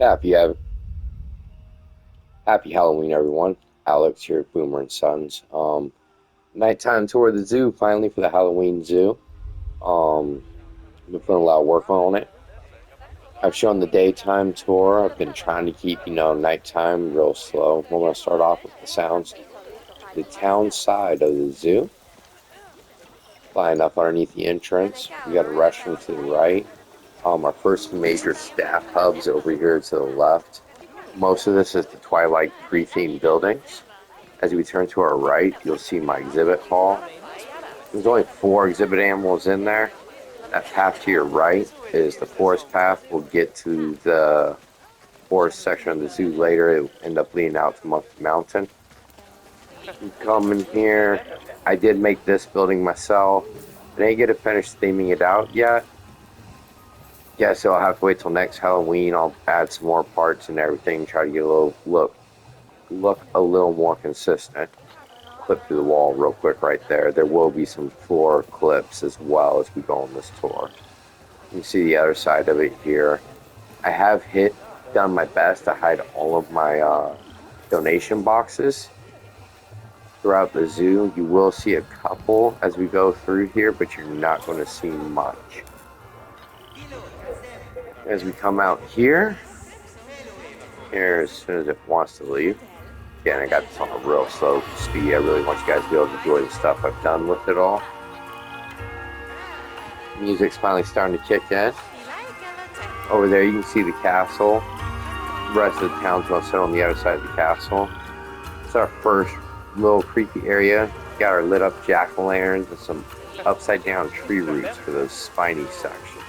Happy have Happy Halloween, everyone. Alex here at Boomer and Sons. Nighttime tour of the zoo finally for the Halloween zoo. Um, been putting a lot of work on it. I've shown the daytime tour. I've been trying to keep, nighttime real slow. We're gonna start off with the sounds. The town side of the zoo, flying up underneath the entrance. We got a restroom to the right. Our first major staff hubs over here to the left. Most of this is the Twilight pre-themed buildings. As we turn to our right, you'll see my exhibit hall. There's only 4 exhibit animals in there. That path to your right is the forest path. We'll get to the forest section of the zoo later. It'll end up leading out to Monkey Mountain. You come in here. I did make this building myself. I didn't get to finish theming it out yet. Guess I'll have to wait till next Halloween. I'll add some more parts and everything. Try to get a little look a little more consistent. Clip through the wall real quick right there. There will be some floor clips as well as we go on this tour. You can see the other side of it here. I have done my best to hide all of my donation boxes throughout the zoo. You will see a couple as we go through here, but you're not going to see much. As we come out here as soon as it wants to leave. Again, I got this on a real slow speed. I really want you guys to be able to enjoy the stuff I've done with it all. Music's finally starting to kick in. Over there you can see the castle. The rest of the town's going to sit on the other side of the castle. It's our first little creepy area. Got our lit up jack-o'-lanterns and some upside down tree roots for those spiny sections.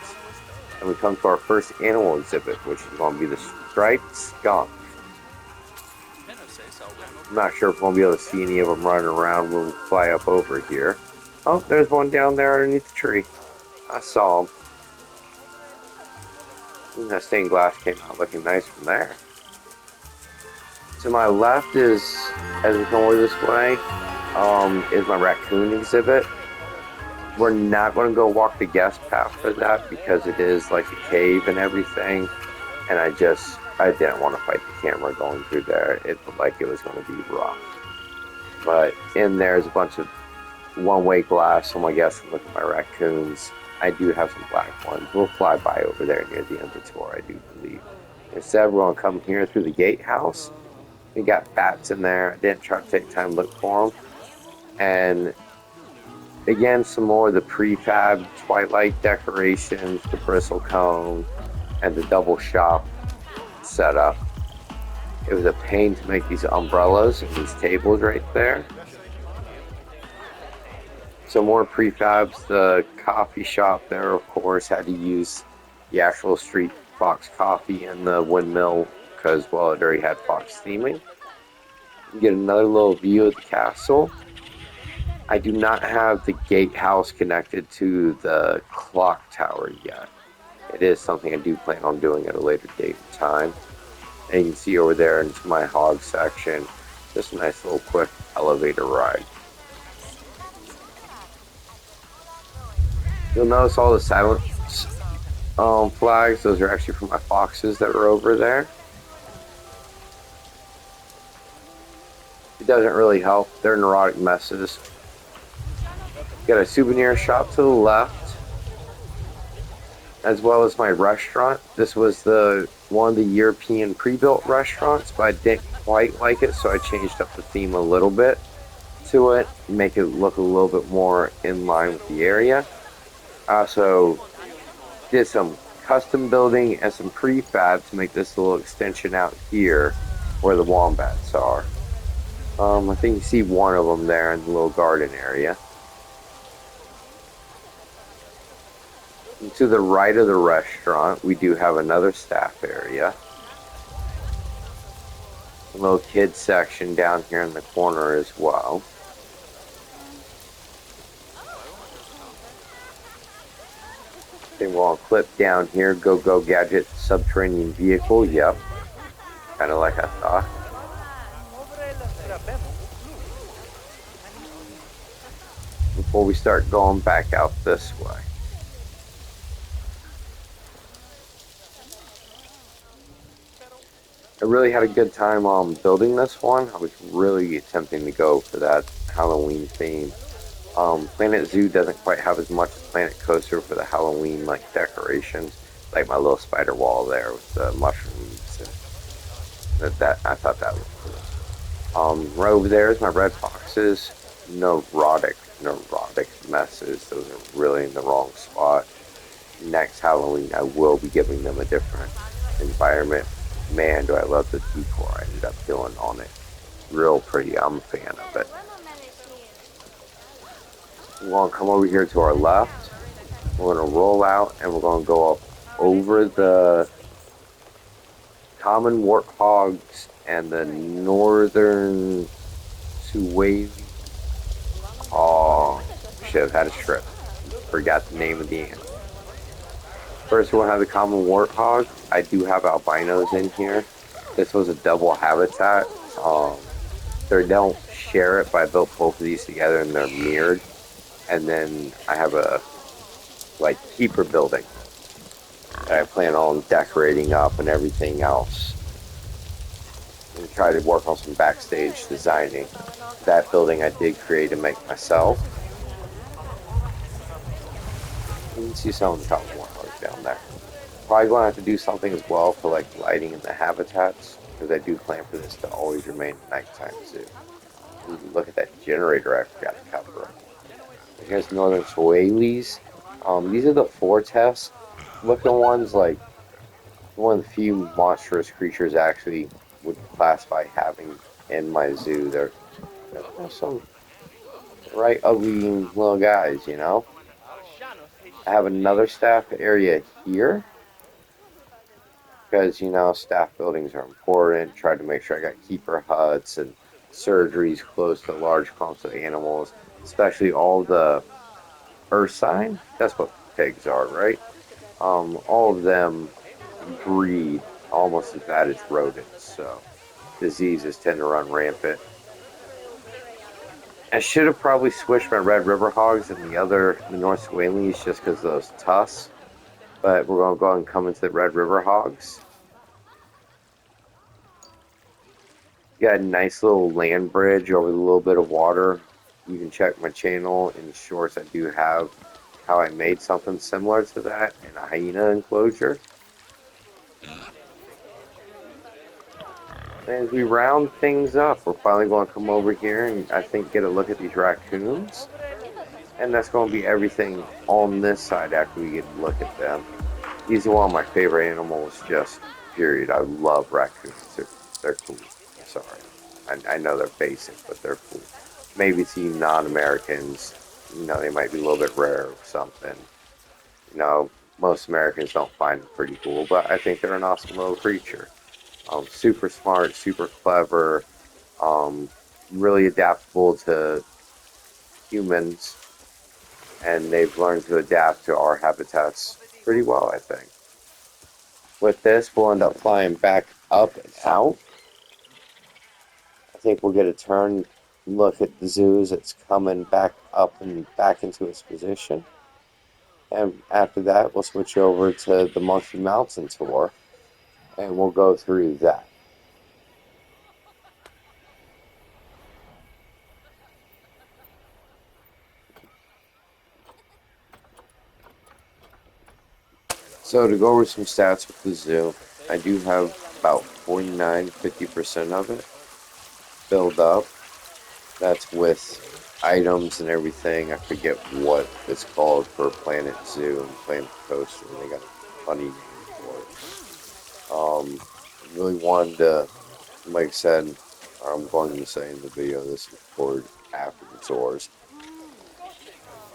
And we come to our first animal exhibit, which is going to be the striped skunk. I'm not sure if we'll be able to see any of them running around when we fly up over here. Oh, there's one down there underneath the tree. I saw him. And that stained glass came out looking nice from there. To my left is, as we come over this way, is my raccoon exhibit. We're not going to go walk the guest path for that because it is like a cave and everything. And I didn't want to fight the camera going through there. It looked like it was going to be rough. But in there's a bunch of one-way glass, so my guests can look at my raccoons. I do have some black ones. We'll fly by over there near the end of the tour, I do believe. Instead, we're going to come here through the gatehouse. We got bats in there. I didn't try to take time to look for them. And again, some more of the prefab Twilight decorations, the bristle cone, and the double shop setup. It was a pain to make these umbrellas and these tables right there. Some more prefabs. The coffee shop there, of course, had to use the actual Street Fox coffee and the windmill because, well, it already had Fox theming. You get another little view of the castle. I do not have the gatehouse connected to the clock tower yet. It is something I do plan on doing at a later date and time. And you can see over there into my hog section, just a nice little quick elevator ride. You'll notice all the silent flags. Those are actually for my foxes that are over there. It doesn't really help. They're neurotic messes. Got a souvenir shop to the left, as well as my restaurant. This was one of the European pre-built restaurants, but I didn't quite like it, so I changed up the theme a little bit to it, make it look a little bit more in line with the area. I also did some custom building and some prefab to make this little extension out here where the wombats are. I think you see one of them there in the little garden area. And to the right of the restaurant, we do have another staff area. A little kids section down here in the corner as well. Then we'll clip down here, Go Gadget subterranean vehicle. Yep, kind of like I thought. Before we start going back out this way. I really had a good time building this one. I was really attempting to go for that Halloween theme. Planet Zoo doesn't quite have as much as Planet Coaster for the Halloween like decorations, like my little spider wall there with the mushrooms and that I thought that looked cool. Right over there is my red foxes. Neurotic messes. Those are really in the wrong spot. Next Halloween, I will be giving them a different environment. Man, do I love the decor I ended up doing on it. Real pretty. I'm a fan of it. We're going to come over here to our left. We're going to roll out and we're going to go up over the common warthogs and the northern Suwali. Oh, should have had a strip. Forgot the name of the animal. First, we'll have the common warthog. I do have albinos in here. This was a double habitat. They don't share it, but I built both of these together and they're mirrored. And then I have a like keeper building that I plan on decorating up and everything else. And try to work on some backstage designing. That building I did create and make myself. You can see some of the common warthogs down there. Probably going to have to do something as well for like lighting in the habitats because I do plan for this to always remain a nighttime zoo. Ooh, look at that generator I forgot to cover. Here's northern Soalis. These are the Fortest looking ones, like one of the few monstrous creatures I actually would classify having in my zoo. They're some right ugly little guys, you know. I have another staff area here because staff buildings are important. Tried to make sure I got keeper huts and surgeries close to large clumps of animals, especially all the earth sign. That's what pigs are, right? All of them breed almost as bad as rodents, so diseases tend to run rampant. I should have probably switched my red river hogs and the North Swalies just because of those tusks, but we're going to go ahead and come into the red river hogs. Got a nice little land bridge over a little bit of water. You can check my channel in the shorts. I do have how I made something similar to that in a hyena enclosure. As we round things up, we're finally going to come over here and I think get a look at these raccoons. And that's going to be everything on this side after we get a look at them. These are one of my favorite animals, just period. I love raccoons. They're cool. Sorry. I know they're basic, but they're cool. Maybe to you non-Americans, they might be a little bit rare or something. Most Americans don't find them pretty cool, but I think they're an awesome little creature. Super smart, super clever, um, really adaptable to humans, and they've learned to adapt to our habitats pretty well, I think. With this, we'll end up flying back up and out. I think we'll get a turn look at the zoo as it's coming back up and back into its position. And after that, we'll switch over to the Monkey Mountain tour and we'll go through that. So to go over some stats with the zoo, I do have about 49-50% of it filled up. That's with items and everything. I forget what it's called for Planet Zoo and Planet Coaster. They got a funny name for it. Really wanted to, like I said, I'm going to say in the video this is recorded after the tours.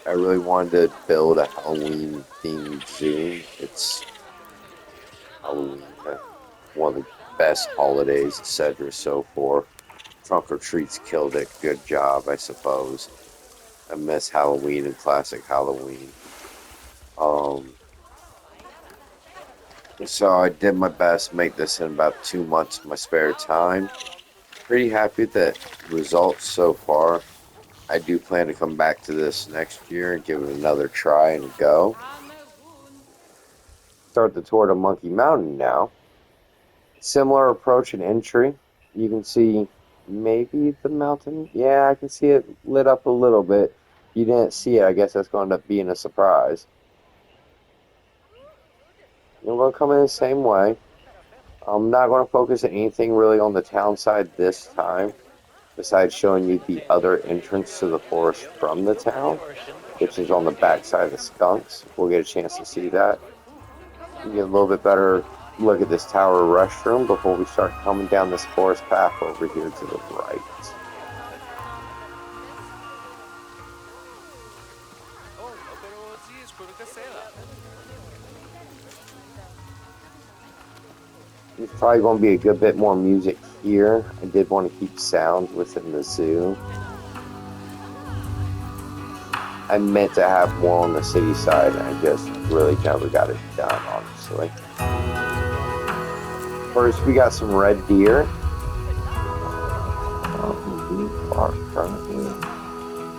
I really wanted to build a Halloween themed zoo. It's Halloween, one of the best holidays, etc. So forth. Trunk or Treats killed it. Good job, I suppose. I miss Halloween and classic Halloween. Um, so I did my best to make this in about 2 months of my spare time. Pretty happy with the results so far. I do plan to come back to this next year and give it another try and go. Start the tour to Monkey Mountain now. Similar approach and entry. You can see maybe the mountain. Yeah, I can see it lit up a little bit. You didn't see it. I guess that's going to end up being a surprise. We're going to come in the same way. I'm not going to focus anything really on the town side this time, besides showing you the other entrance to the forest from the town, which is on the back side of the skunks. We'll get a chance to see that. You get a little bit better look at this tower restroom before we start coming down this forest path over here to the right. There's probably going to be a good bit more music here. I did want to keep sounds within the zoo. I meant to have more on the city side, and I just really never got it done, honestly. First, we got some red deer. Currently,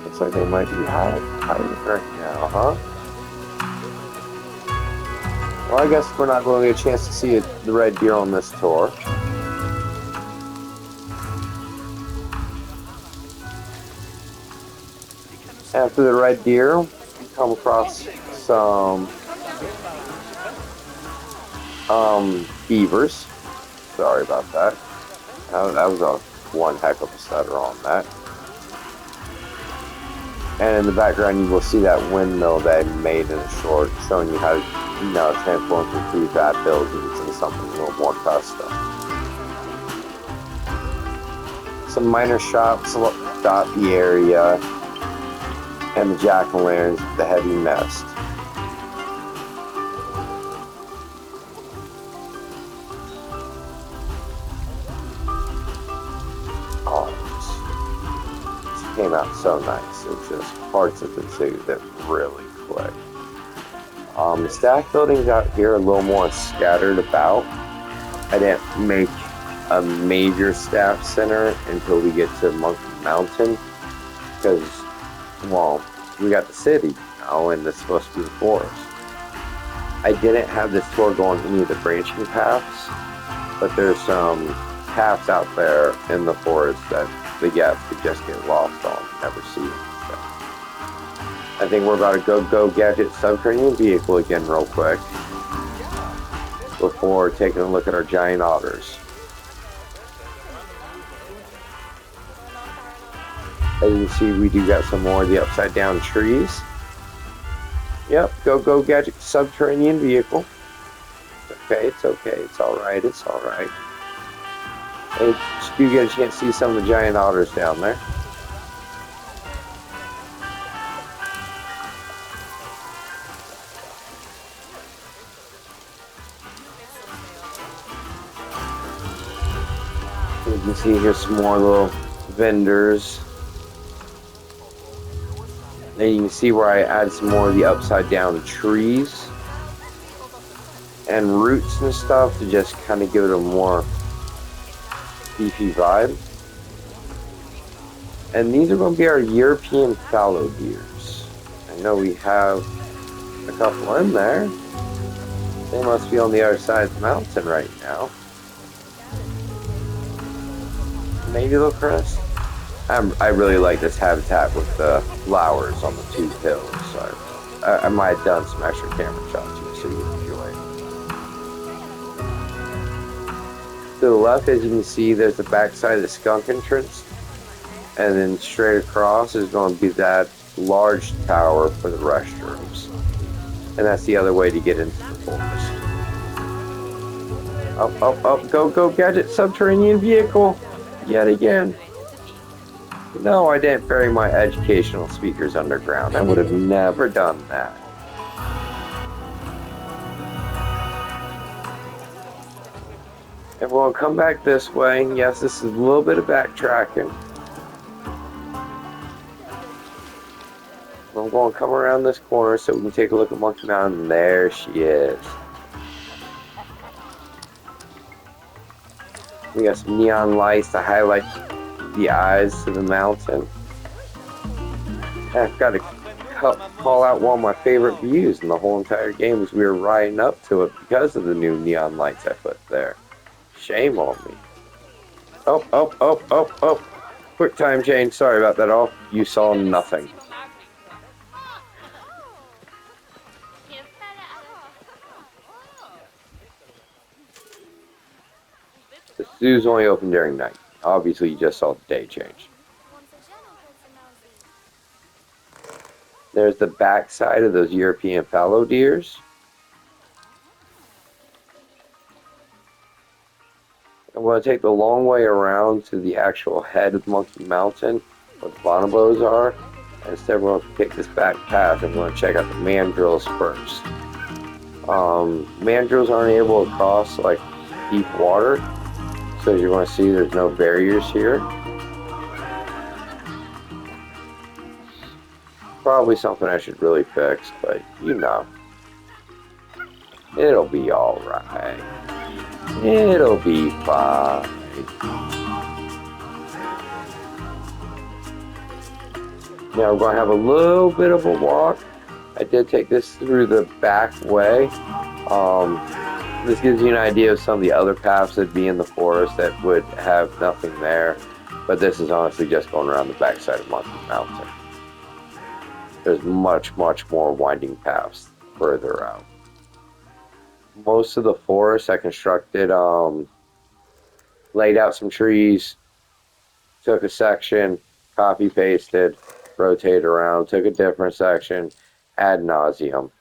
looks like they might be hiding right now, huh? Well, I guess we're not going to get a chance to see the red deer on this tour. After the red deer, we come across some beavers. Sorry about that. That was one heck of a stutter on that. And in the background, you will see that windmill that I made in a short, showing you how to transform from prefab buildings into something a little more custom. Some minor shops dot the area, and the jack-o'-lanterns with the heavy mist. Came out so nice. It's just parts of the zoo that really click. The staff buildings out here are a little more scattered about. I didn't make a major staff center until we get to Monkey Mountain because, well, we got the city now and it's supposed to be the forest. I didn't have this tour go on any of the branching paths, but there's some paths out there in the forest that the guests could just get lost on and never see them. So I think we're about to go gadget subterranean vehicle again real quick before taking a look at our giant otters. As you can see, we do got some more of the upside down trees. Yep, go gadget subterranean vehicle. It's okay, it's alright, it's alright. And you get a chance to see some of the giant otters down there. You can see here some more little vendors. And you can see where I add some more of the upside down trees and roots and stuff to just kind of give it a more beefy vibe. And these are going to be our European fallow deers. I know we have a couple in there. They must be on the other side of the mountain right now. Maybe they'll crest. I really like this habitat with the flowers on the two hills. So I might have done some extra camera shots here so you can enjoy it. To the left, as you can see, there's the backside of the skunk entrance. And then straight across is going to be that large tower for the restrooms. And that's the other way to get into the forest. Up, go, gadget, subterranean vehicle. Yet again. No, I didn't bury my educational speakers underground. I would have never done that. And we'll come back this way. Yes, this is a little bit of backtracking. I'm going to come around this corner so we can take a look at Monkey Mountain. There she is. We got some neon lights to highlight the eyes to the mountain. And I've got to call out one of my favorite views in the whole entire game as we were riding up to it because of the new neon lights I put there. Shame on me. Oh, oh, oh, oh, oh. Quick time change. Sorry about that all. You saw nothing. The zoo's only open during night. Obviously, you just saw the day change. There's the back side of those European fallow deers. I'm going to take the long way around to the actual head of Monkey Mountain, where the bonobos are. And instead, we're going to take this back path and we're going to check out the mandrills first. Mandrills aren't able to cross like deep water, so as you're going to see, there's no barriers here. Probably something I should really fix, but you know, it'll be alright. It'll be fine. Now we're going to have a little bit of a walk. I did take this through the back way. This gives you an idea of some of the other paths that'd be in the forest that would have nothing there. But this is honestly just going around the backside of Monkey Mountain. There's much, much more winding paths further out. Most of the forest I constructed, laid out some trees, took a section, copy pasted, rotated around, took a different section, ad nauseum.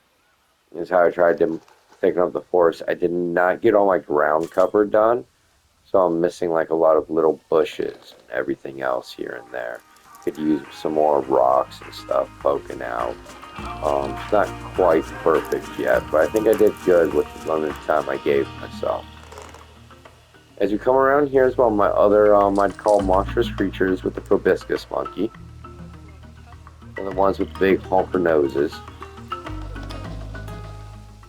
Is how I tried to think of the forest. I did not get all my ground cover done, so I'm missing like a lot of little bushes and everything else here and there. Could use some more rocks and stuff poking out. It's not quite perfect yet, but I think I did good with the limited time I gave myself. As we come around here as well, my other, I'd call monstrous creatures with the proboscis monkey. And the ones with the big honker noses.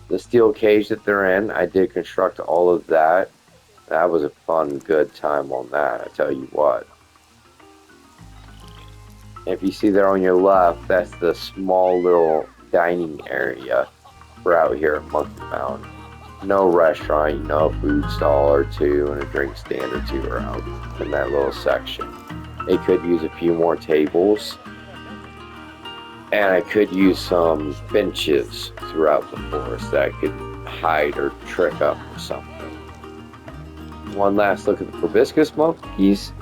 The steel cage that they're in, I did construct all of that. That was a fun, good time on that, I tell you what. If you see there on your left, that's the small little dining area for out here at Monkey Mountain. No restaurant, you know, a food stall or two and a drink stand or two are out in that little section. It could use a few more tables. And I could use some benches throughout the forest that I could hide or trick up or something. One last look at the proboscis monkeys.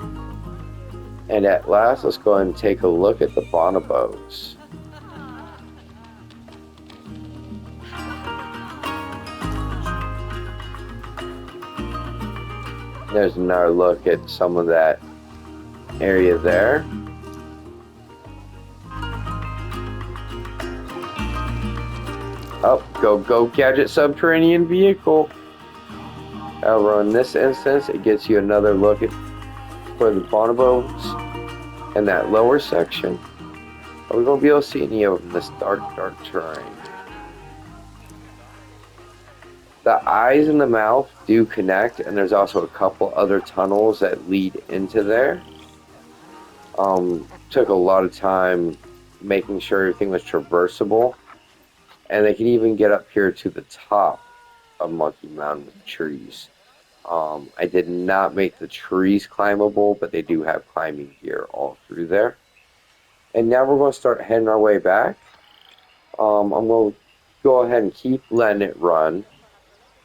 And at last, let's go ahead and take a look at the bonobos. There's another look at some of that area there. Oh, go gadget subterranean vehicle. However, in this instance, it gets you another look at for the bonobos in that lower section. Are we going to be able to see any of them in this dark terrain? The eyes and the mouth do connect, and there's also a couple other tunnels that lead into there. Took a lot of time making sure everything was traversable. And they can even get up here to the top of Monkey Mountain with trees. I did not make the trees climbable, but they do have climbing gear all through there. And now we're going to start heading our way back. I'm going to go ahead and keep letting it run,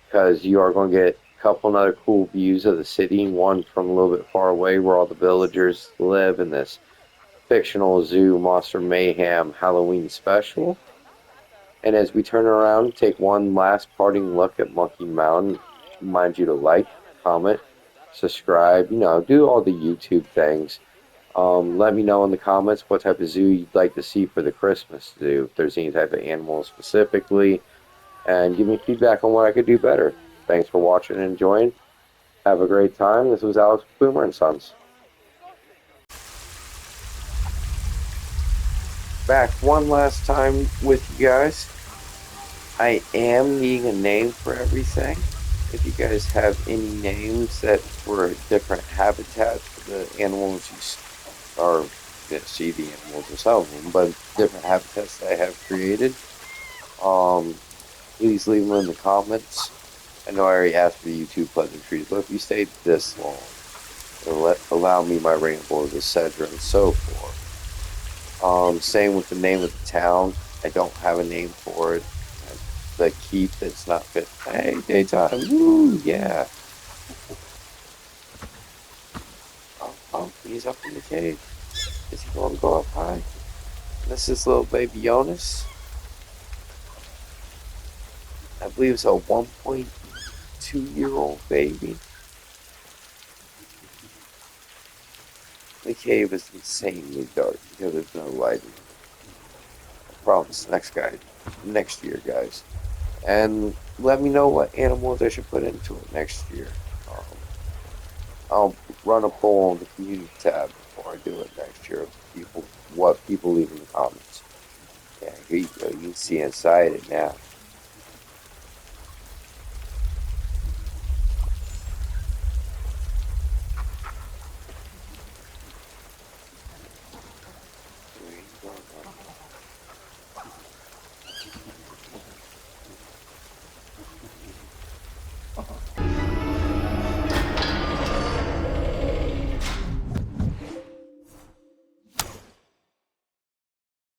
because you are going to get a couple other cool views of the city. One from a little bit far away where all the villagers live in this fictional zoo Monster Mayhem Halloween special. And as we turn around, take one last parting look at Monkey Mountain. Remind you to like, comment, subscribe, you know, do all the YouTube things. Let me know in the comments what type of zoo you'd like to see for the Christmas zoo, if there's any type of animal specifically, and give me feedback on what I could do better. Thanks for watching and enjoying. Have a great time. This was Alex Boomer and Sons. Back one last time with you guys. I am needing a name for everything. If you guys have any names that for different habitats for the animals you are see the animals themselves, but different habitats that I have created, please leave them in the comments. I know I already asked for the YouTube pleasantries, but if you stayed this long, allow me my rambles, etc. and so forth. Same with the name of the town. I don't have a name for it. The keep that's not fit. Hey, daytime. Woo, yeah. Oh, he's up in the cave. Is he going to go up high? This is little baby Jonas. I believe it's a 1.2-year-old baby. The cave is insanely dark because there's no lighting. I promise. Next year, guys. And let me know what animals I should put into it next year. Um, I'll run a poll on the community tab before I do it next year. What people leave in the comments. Yeah, here you go. You can see inside it now.